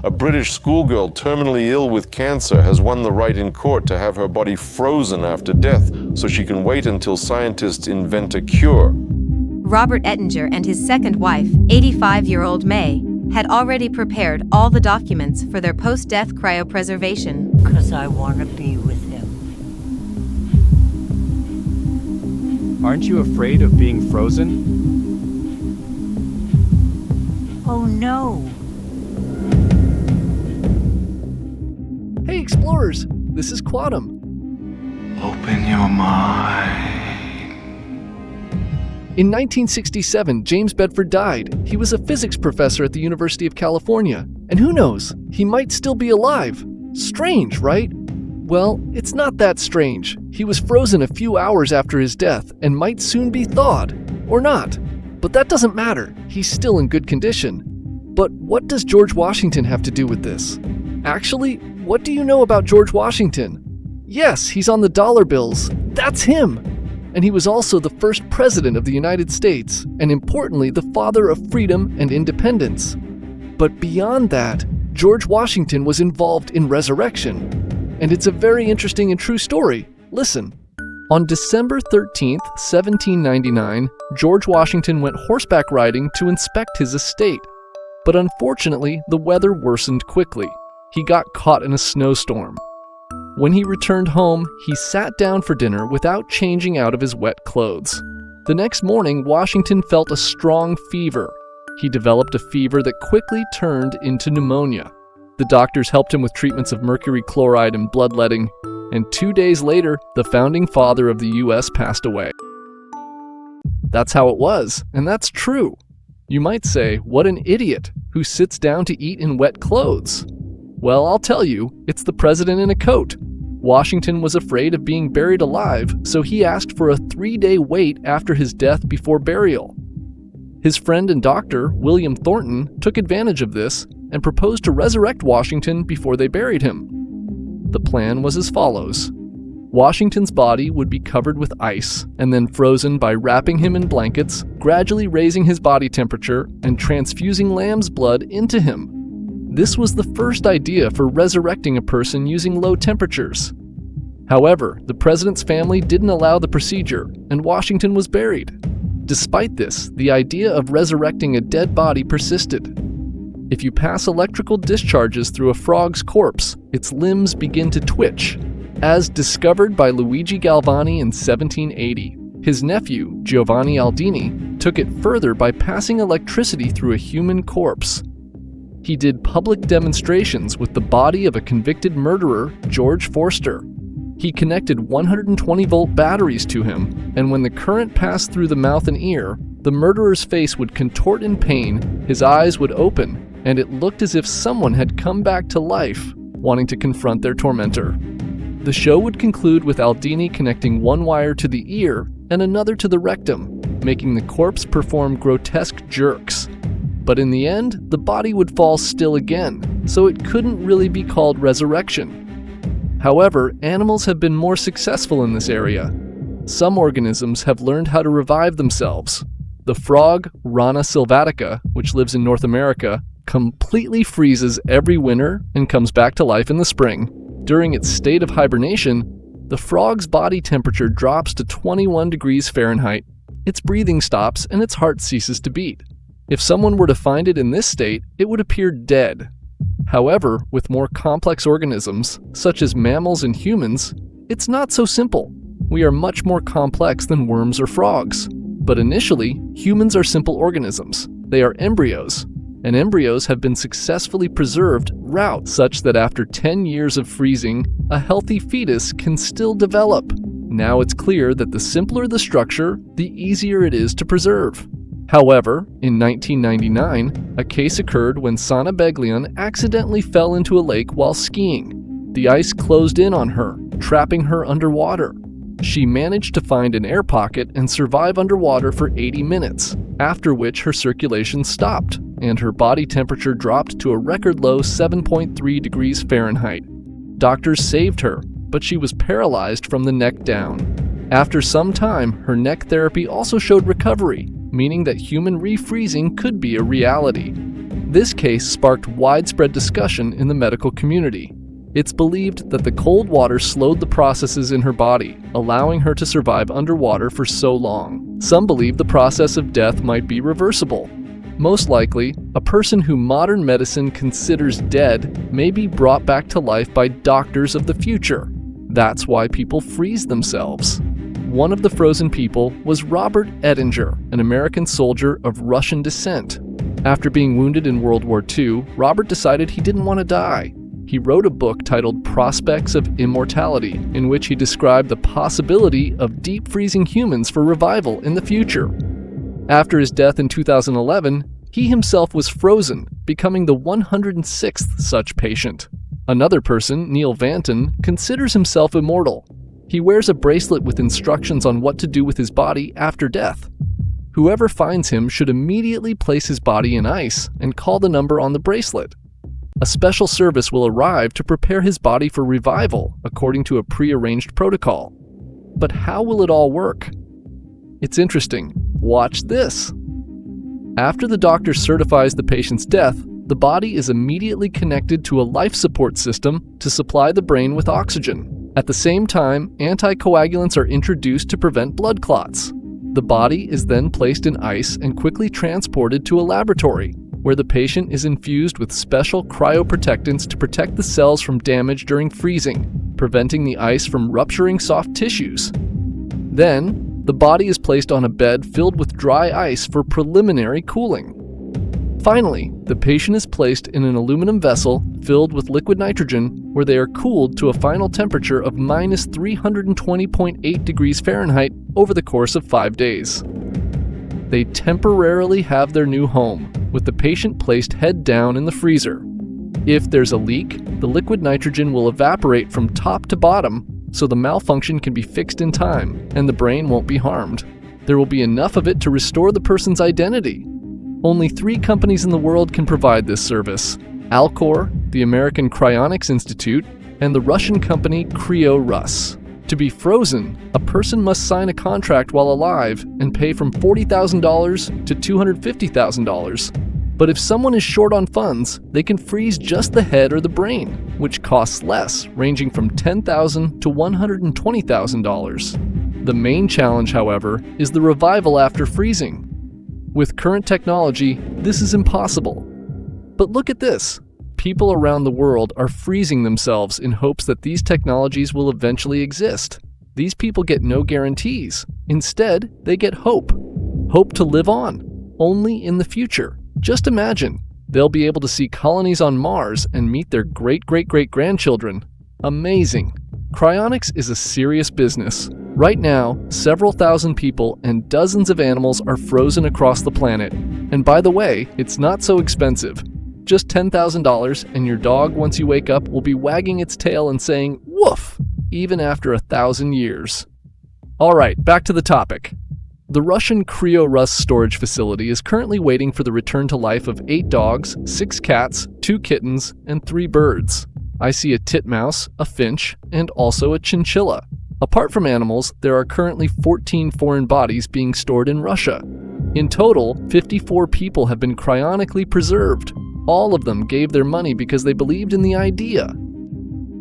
A British schoolgirl terminally ill with cancer has won the right in court to have her body frozen after death so she can wait until scientists invent a cure. Robert Ettinger and his second wife, 85-year-old May, had already prepared all the documents for their post-death cryopreservation. Because I want to be with him. Aren't you afraid of being frozen? Oh no. Hey explorers, this is Quatom. Open your mind. In 1967, James Bedford died. He was a physics professor at the University of California. And who knows, he might still be alive. Strange, right? Well, it's not that strange. He was frozen a few hours after his death and might soon be thawed. Or not. But that doesn't matter. He's still in good condition. But what does George Washington have to do with this? Actually, what do you know about George Washington? Yes, he's on the dollar bills. That's him! And he was also the first president of the United States, and importantly, the father of freedom and independence. But beyond that, George Washington was involved in resurrection. And it's a very interesting and true story. Listen. On December 13th, 1799, George Washington went horseback riding to inspect his estate. But unfortunately, the weather worsened quickly. He got caught in a snowstorm. When he returned home, he sat down for dinner without changing out of his wet clothes. The next morning, Washington felt a strong fever. He developed a fever that quickly turned into pneumonia. The doctors helped him with treatments of mercury chloride and bloodletting, and 2 days later, the founding father of the U.S. passed away. That's how it was, and that's true. You might say, what an idiot who sits down to eat in wet clothes. Well, I'll tell you, it's the president in a coat. Washington was afraid of being buried alive, so he asked for a 3-day wait after his death before burial. His friend and doctor, William Thornton, took advantage of this and proposed to resurrect Washington before they buried him. The plan was as follows. Washington's body would be covered with ice and then frozen by wrapping him in blankets, gradually raising his body temperature, and transfusing lamb's blood into him. This was the first idea for resurrecting a person using low temperatures. However, the president's family didn't allow the procedure, and Washington was buried. Despite this, the idea of resurrecting a dead body persisted. If you pass electrical discharges through a frog's corpse, its limbs begin to twitch, as discovered by Luigi Galvani in 1780. His nephew, Giovanni Aldini, took it further by passing electricity through a human corpse. He did public demonstrations with the body of a convicted murderer, George Forster. He connected 120-volt batteries to him, and when the current passed through the mouth and ear, the murderer's face would contort in pain, his eyes would open, and it looked as if someone had come back to life, wanting to confront their tormentor. The show would conclude with Aldini connecting one wire to the ear and another to the rectum, making the corpse perform grotesque jerks. But in the end, the body would fall still again, so it couldn't really be called resurrection. However, animals have been more successful in this area. Some organisms have learned how to revive themselves. The frog, Rana sylvatica, which lives in North America, completely freezes every winter and comes back to life in the spring. During its state of hibernation, the frog's body temperature drops to 21 degrees Fahrenheit. Its breathing stops and its heart ceases to beat. If someone were to find it in this state, it would appear dead. However, with more complex organisms, such as mammals and humans, it's not so simple. We are much more complex than worms or frogs. But initially, humans are simple organisms. They are embryos, and embryos have been successfully preserved route such that after 10 years of freezing, a healthy fetus can still develop. Now it's clear that the simpler the structure, the easier it is to preserve. However, in 1999, a case occurred when Sana Beglian accidentally fell into a lake while skiing. The ice closed in on her, trapping her underwater. She managed to find an air pocket and survive underwater for 80 minutes, after which her circulation stopped, and her body temperature dropped to a record low 7.3 degrees Fahrenheit. Doctors saved her, but she was paralyzed from the neck down. After some time, her neck therapy also showed recovery, meaning that human refreezing could be a reality. This case sparked widespread discussion in the medical community. It's believed that the cold water slowed the processes in her body, allowing her to survive underwater for so long. Some believe the process of death might be reversible. Most likely, a person who modern medicine considers dead may be brought back to life by doctors of the future. That's why people freeze themselves. One of the frozen people was Robert Ettinger, an American soldier of Russian descent. After being wounded in World War II, Robert decided he didn't want to die. He wrote a book titled Prospects of Immortality, in which he described the possibility of deep freezing humans for revival in the future. After his death in 2011, he himself was frozen, becoming the 106th such patient. Another person, Neil Vanton, considers himself immortal. He wears a bracelet with instructions on what to do with his body after death. Whoever finds him should immediately place his body in ice and call the number on the bracelet. A special service will arrive to prepare his body for revival according to a pre-arranged protocol. But how will it all work? It's interesting. Watch this. After the doctor certifies the patient's death, the body is immediately connected to a life support system to supply the brain with oxygen. At the same time, anticoagulants are introduced to prevent blood clots. The body is then placed in ice and quickly transported to a laboratory, where the patient is infused with special cryoprotectants to protect the cells from damage during freezing, preventing the ice from rupturing soft tissues. Then, the body is placed on a bed filled with dry ice for preliminary cooling. Finally, the patient is placed in an aluminum vessel filled with liquid nitrogen, where they are cooled to a final temperature of minus 320.8 degrees Fahrenheit over the course of 5 days. They temporarily have their new home, with the patient placed head down in the freezer. If there's a leak, the liquid nitrogen will evaporate from top to bottom, so the malfunction can be fixed in time and the brain won't be harmed. There will be enough of it to restore the person's identity. Only 3 companies in the world can provide this service: Alcor, the American Cryonics Institute, and the Russian company Cryos. To be frozen, a person must sign a contract while alive and pay from $40,000 to $250,000. But if someone is short on funds, they can freeze just the head or the brain, which costs less, ranging from $10,000 to $120,000. The main challenge, however, is the revival after freezing. With current technology, this is impossible. But look at this. People around the world are freezing themselves in hopes that these technologies will eventually exist. These people get no guarantees. Instead, they get hope. Hope to live on, only in the future. Just imagine, they'll be able to see colonies on Mars and meet their great-great-great-grandchildren. Amazing. Cryonics is a serious business. Right now, several thousand people and dozens of animals are frozen across the planet. And by the way, it's not so expensive. Just $10,000, and your dog, once you wake up, will be wagging its tail and saying, "Woof," even after 1,000 years. Alright, back to the topic. The Russian Cryos storage facility is currently waiting for the return to life of 8 dogs, 6 cats, 2 kittens, and 3 birds. I see a titmouse, a finch, and also a chinchilla. Apart from animals, there are currently 14 foreign bodies being stored in Russia. In total, 54 people have been cryonically preserved. All of them gave their money because they believed in the idea.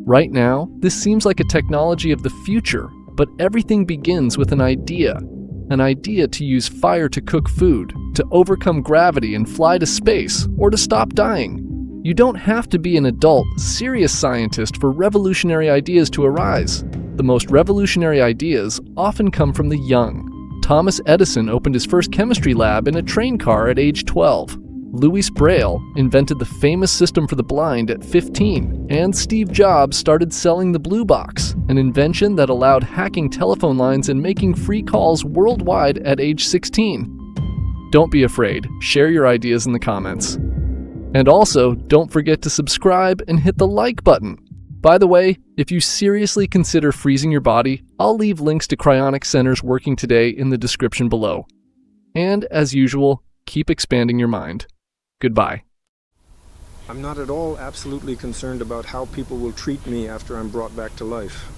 Right now, this seems like a technology of the future, but everything begins with an idea. An idea to use fire to cook food, to overcome gravity and fly to space, or to stop dying. You don't have to be an adult, serious scientist for revolutionary ideas to arise. The most revolutionary ideas often come from the young. Thomas Edison opened his first chemistry lab in a train car at age 12. Louis Braille invented the famous system for the blind at 15, and Steve Jobs started selling the Blue Box, an invention that allowed hacking telephone lines and making free calls worldwide at age 16. Don't be afraid, share your ideas in the comments. And also, don't forget to subscribe and hit the like button. By the way, if you seriously consider freezing your body, I'll leave links to cryonic centers working today in the description below. And as usual, keep expanding your mind. Goodbye. I'm not at all absolutely concerned about how people will treat me after I'm brought back to life.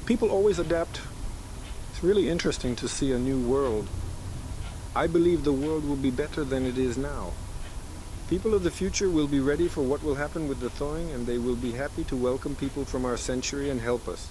People always adapt. It's really interesting to see a new world. I believe the world will be better than it is now. People of the future will be ready for what will happen with the thawing, and they will be happy to welcome people from our century and help us.